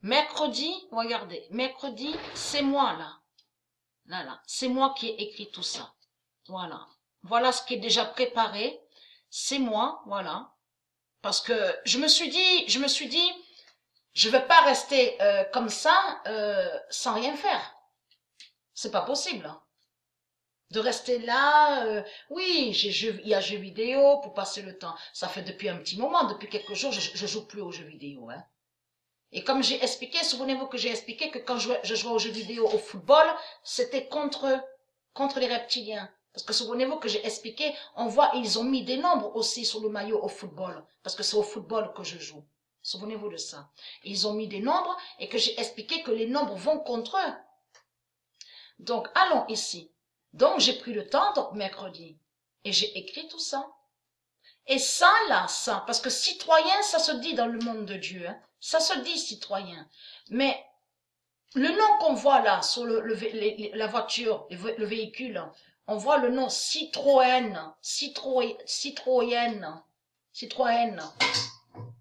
Mercredi, regardez, mercredi, c'est moi là. Là, c'est moi qui ai écrit tout ça. Voilà. Voilà ce qui est déjà préparé. C'est moi, voilà. Parce que je me suis dit, je vais pas rester comme ça sans rien faire. C'est pas possible. De rester là, oui, il y a jeux vidéo pour passer le temps. Ça fait depuis un petit moment, depuis quelques jours, je joue plus aux jeux vidéo, hein. Et comme j'ai expliqué, souvenez-vous que j'ai expliqué que quand je jouais aux jeux vidéo, au football, c'était contre les reptiliens. Parce que souvenez-vous que j'ai expliqué, on voit, ils ont mis des nombres aussi sur le maillot au football. Parce que c'est au football que je joue. Souvenez-vous de ça. Ils ont mis des nombres et que j'ai expliqué que les nombres vont contre eux. Donc, allons ici. Donc, j'ai pris le temps, donc mercredi. Et j'ai écrit tout ça. Et ça, là, ça, parce que citoyen, ça se dit dans le monde de Dieu, hein. Ça se dit citoyen. Mais le nom qu'on voit là, sur la voiture, le véhicule, on voit le nom Citroën. Citroën.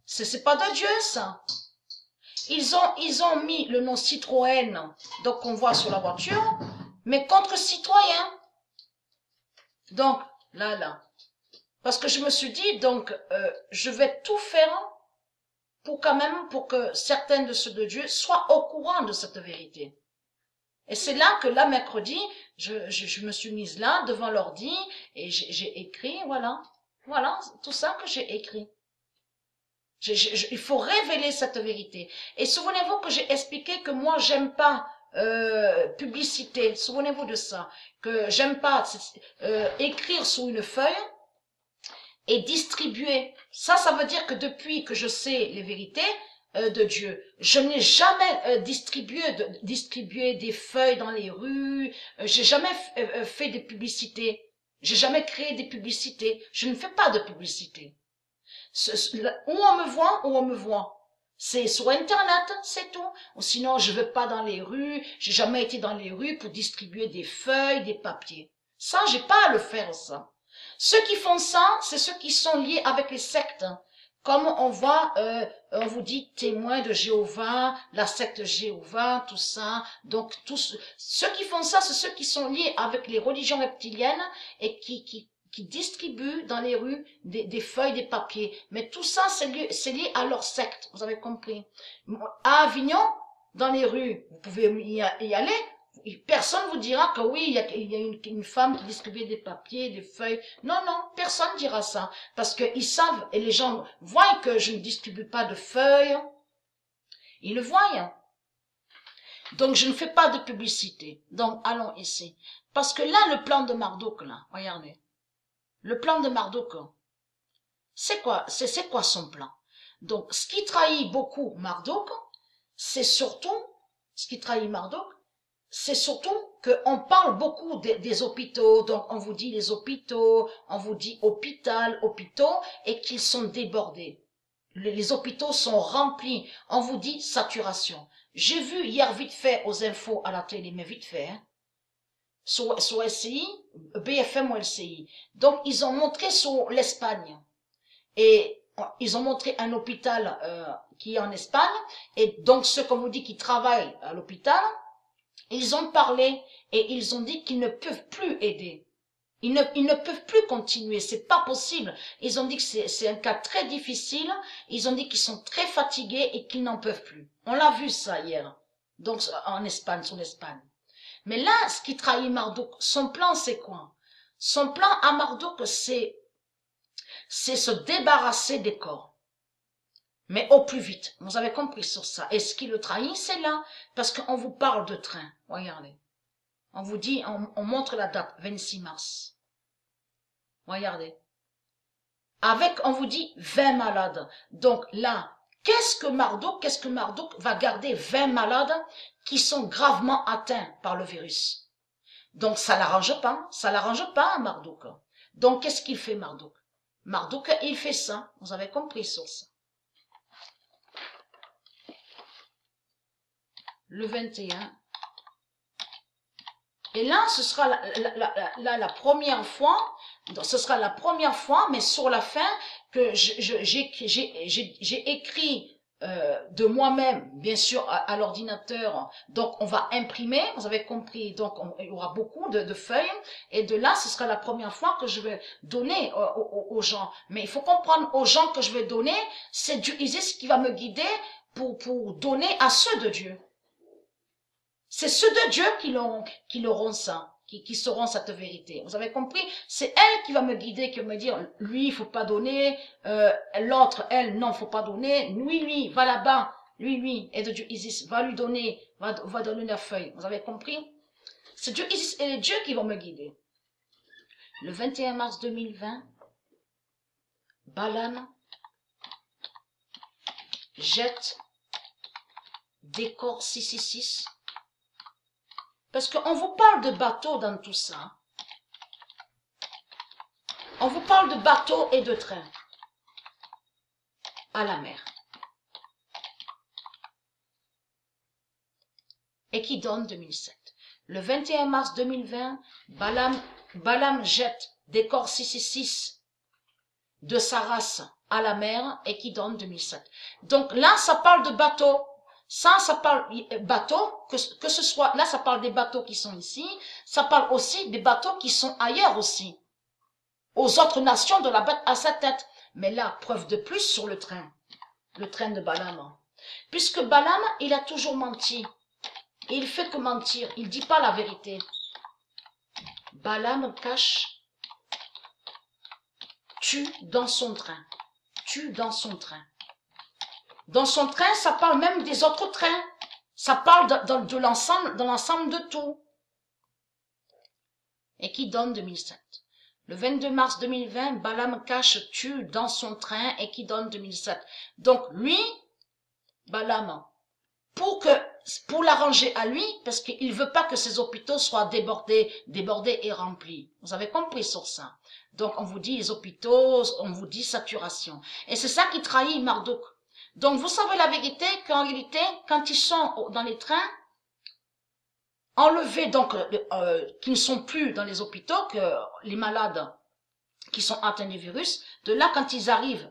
C'est pas de Dieu, ça. Ils ont mis le nom Citroën, donc qu'on voit sur la voiture, mais contre citoyen. Donc, là. Parce que je me suis dit, donc, je vais tout faire pour quand même, pour que certains de ceux de Dieu soient au courant de cette vérité. Et c'est là que, là, mercredi, je me suis mise là, devant l'ordi, et j'ai écrit, voilà, tout ça que j'ai écrit. Il faut révéler cette vérité. Et souvenez-vous que j'ai expliqué que moi, j'aime pas publicité. Souvenez-vous de ça. Que j'aime pas écrire sur une feuille et distribuer. Ça veut dire que depuis que je sais les vérités de Dieu, je n'ai jamais distribué des feuilles dans les rues. J'ai jamais fait des publicités. J'ai jamais créé des publicités. Je ne fais pas de publicité. Où on me voit. C'est sur Internet, c'est tout. Ou sinon, je vais pas dans les rues. J'ai jamais été dans les rues pour distribuer des feuilles, des papiers. Ça, j'ai pas à le faire, ça. Ceux qui font ça, c'est ceux qui sont liés avec les sectes. Comme on voit, on vous dit témoins de Jéhovah, la secte Jéhovah, tout ça. Donc, ceux qui font ça, c'est ceux qui sont liés avec les religions reptiliennes et qui distribuent dans les rues des feuilles, des papiers. Mais tout ça, c'est lié à leur secte. Vous avez compris. À Avignon, dans les rues, vous pouvez y aller. Personne vous dira que oui, il y a une femme qui distribue des papiers, des feuilles. Non, personne dira ça. Parce qu'ils savent, et les gens voient que je ne distribue pas de feuilles. Ils le voient. Donc, je ne fais pas de publicité. Donc, allons ici. Parce que là, le plan de Marduk, là, regardez. Le plan de Marduk, c'est quoi son plan? Donc, ce qui trahit beaucoup Marduk, c'est surtout qu'on parle beaucoup des hôpitaux. Donc, on vous dit les hôpitaux, on vous dit hôpitaux, et qu'ils sont débordés. Les hôpitaux sont remplis. On vous dit saturation. J'ai vu hier vite fait aux infos à la télé, mais vite fait, hein, sur LCI, BFM ou LCI. Donc, ils ont montré sur l'Espagne. Et ils ont montré un hôpital qui est en Espagne. Et donc, ceux, comme vous dit, qui travaillent à l'hôpital, ils ont parlé et ils ont dit qu'ils ne peuvent plus aider. Ils ne peuvent plus continuer. C'est pas possible. Ils ont dit que c'est un cas très difficile. Ils ont dit qu'ils sont très fatigués et qu'ils n'en peuvent plus. On l'a vu ça hier. Donc, en Espagne, sur l'Espagne. Mais là, ce qui trahit Marduk, son plan, c'est quoi? Son plan à Marduk, c'est se débarrasser des corps. Mais au plus vite. Vous avez compris sur ça. Et ce qui le trahit, c'est là. Parce qu'on vous parle de train. Regardez. On vous dit, on montre la date, 26 mars. Regardez. On vous dit 20 malades. Donc là, qu'est-ce que Marduk va garder 20 malades qui sont gravement atteints par le virus? Donc ça l'arrange pas, Marduk. Donc qu'est-ce qu'il fait, Marduk? Marduk, il fait ça. Vous avez compris sur ça. Le 21. Et là, ce sera la première fois, ce sera la première fois, mais sur la fin, que j'ai écrit de moi-même, bien sûr, à l'ordinateur. Donc, on va imprimer, vous avez compris. Donc, il y aura beaucoup de feuilles. Et de là, ce sera la première fois que je vais donner aux gens. Mais il faut comprendre, aux gens que je vais donner, c'est Dieu Isis qui va me guider pour donner à ceux de Dieu. C'est ceux de Dieu qui l'auront ça. Qui sauront cette vérité. Vous avez compris? C'est elle qui va me guider, qui va me dire, lui, il faut pas donner, l'autre, elle, non, faut pas donner, lui, va là-bas, lui, et de Dieu Isis, va lui donner, va donner la feuille. Vous avez compris? C'est Dieu Isis et Dieu qui vont me guider. Le 21 mars 2020, Balaam jette décor 666. Parce qu'on vous parle de bateau dans tout ça. On vous parle de bateau et de train à la mer. Et qui donne 2007. Le 21 mars 2020, Balaam jette décor 666 de sa race à la mer et qui donne 2007. Donc là, ça parle de bateau. Ça parle bateau, que ce soit, là, ça parle des bateaux qui sont ici. Ça parle aussi des bateaux qui sont ailleurs aussi. Aux autres nations de la bête à sa tête. Mais là, preuve de plus sur le train de Balaam. Puisque Balaam, il a toujours menti. Et il fait que mentir, il dit pas la vérité. Balaam cache, tue dans son train. Tue dans son train. Dans son train, ça parle même des autres trains. Ça parle de l'ensemble de tout. Et qui donne 2007. Le 22 mars 2020, Balaam cache, tue dans son train et qui donne 2007. Donc lui, Balaam, pour l'arranger à lui, parce qu'il veut pas que ses hôpitaux soient débordés et remplis. Vous avez compris sur ça. Donc on vous dit les hôpitaux, on vous dit saturation. Et c'est ça qui trahit Marduk. Donc vous savez la vérité qu'en réalité, quand ils sont dans les trains, enlevés, donc qui ne sont plus dans les hôpitaux, que les malades qui sont atteints du virus, de là quand ils arrivent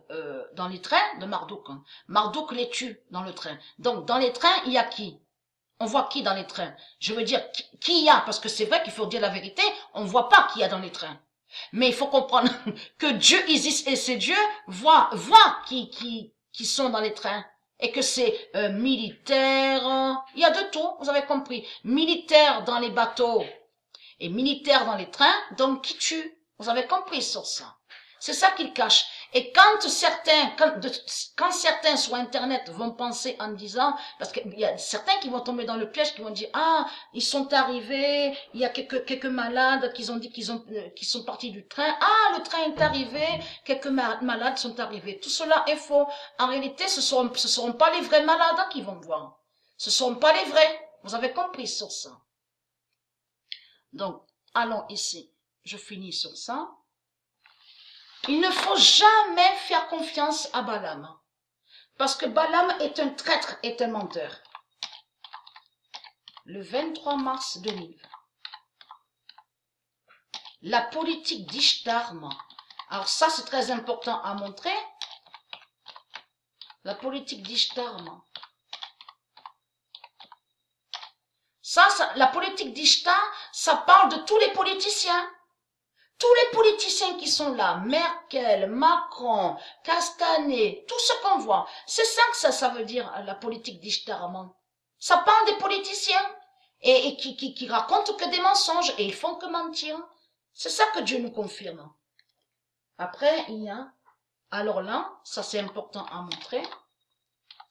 dans les trains de Marduk, Marduk les tue dans le train. Donc dans les trains, il y a qui? On voit qui dans les trains? Je veux dire, qui y a? Parce que c'est vrai qu'il faut dire la vérité, on voit pas qui y a dans les trains. Mais il faut comprendre que Dieu Isis et ses dieux voient qui sont dans les trains. Et que c'est militaire, il y a de tout, vous avez compris. Militaire dans les bateaux et militaire dans les trains, donc qui tue. Vous avez compris sur ça. C'est ça qu'il cache. Et quand certains sur Internet vont penser en disant, parce qu'il y a certains qui vont tomber dans le piège, qui vont dire, ah, ils sont arrivés, il y a quelques malades qui ont dit qui sont partis du train, ah, le train est arrivé, quelques malades sont arrivés. Tout cela est faux. En réalité, ce seront pas les vrais malades qui vont voir. Ce seront pas les vrais. Vous avez compris sur ça. Donc, allons ici. Je finis sur ça. Il ne faut jamais faire confiance à Balaam. Parce que Balaam est un traître, est un menteur. Le 23 mars 2020. La politique d'Ishtar. Alors ça, c'est très important à montrer. La politique d'Ishtar. La politique d'Ishtar, ça parle de tous les politiciens. Tous les politiciens qui sont là, Merkel, Macron, Castanet, tout ce qu'on voit, c'est ça que ça veut dire, la politique d'Ishtar. Ça parle des politiciens et qui racontent que des mensonges et ils font que mentir. C'est ça que Dieu nous confirme. Après, il y a, alors là, ça c'est important à montrer,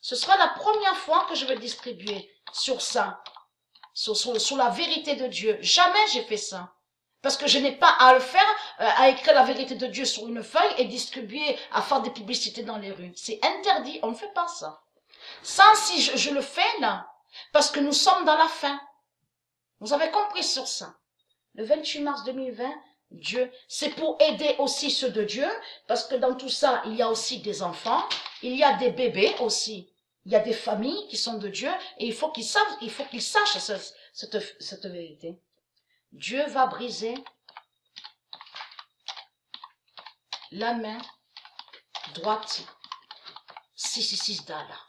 ce sera la première fois que je vais distribuer sur ça, sur la vérité de Dieu. Jamais j'ai fait ça. Parce que je n'ai pas à le faire, à écrire la vérité de Dieu sur une feuille et distribuer, à faire des publicités dans les rues. C'est interdit, on ne fait pas ça. Ça, si je le fais là, parce que nous sommes dans la fin. Vous avez compris sur ça. Le 28 mars 2020, Dieu, c'est pour aider aussi ceux de Dieu, parce que dans tout ça, il y a aussi des enfants, il y a des bébés aussi. Il y a des familles qui sont de Dieu, et il faut qu'ils sachent cette vérité. Dieu va briser la main droite 666 d'Allah.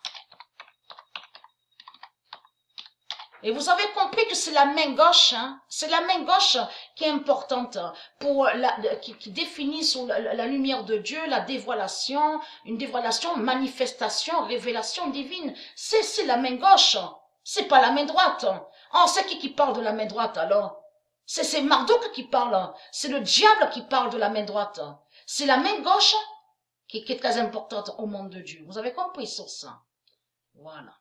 Et vous avez compris que c'est la main gauche, hein, c'est la main gauche qui est importante pour qui définit sous la lumière de Dieu la dévoilation, une dévoilation, manifestation, révélation divine. C'est la main gauche, c'est pas la main droite. Oh, c'est qui parle de la main droite alors? C'est Marduk qui parle, c'est le diable qui parle de la main droite. C'est la main gauche qui est très importante au monde de Dieu. Vous avez compris sur ça? Voilà.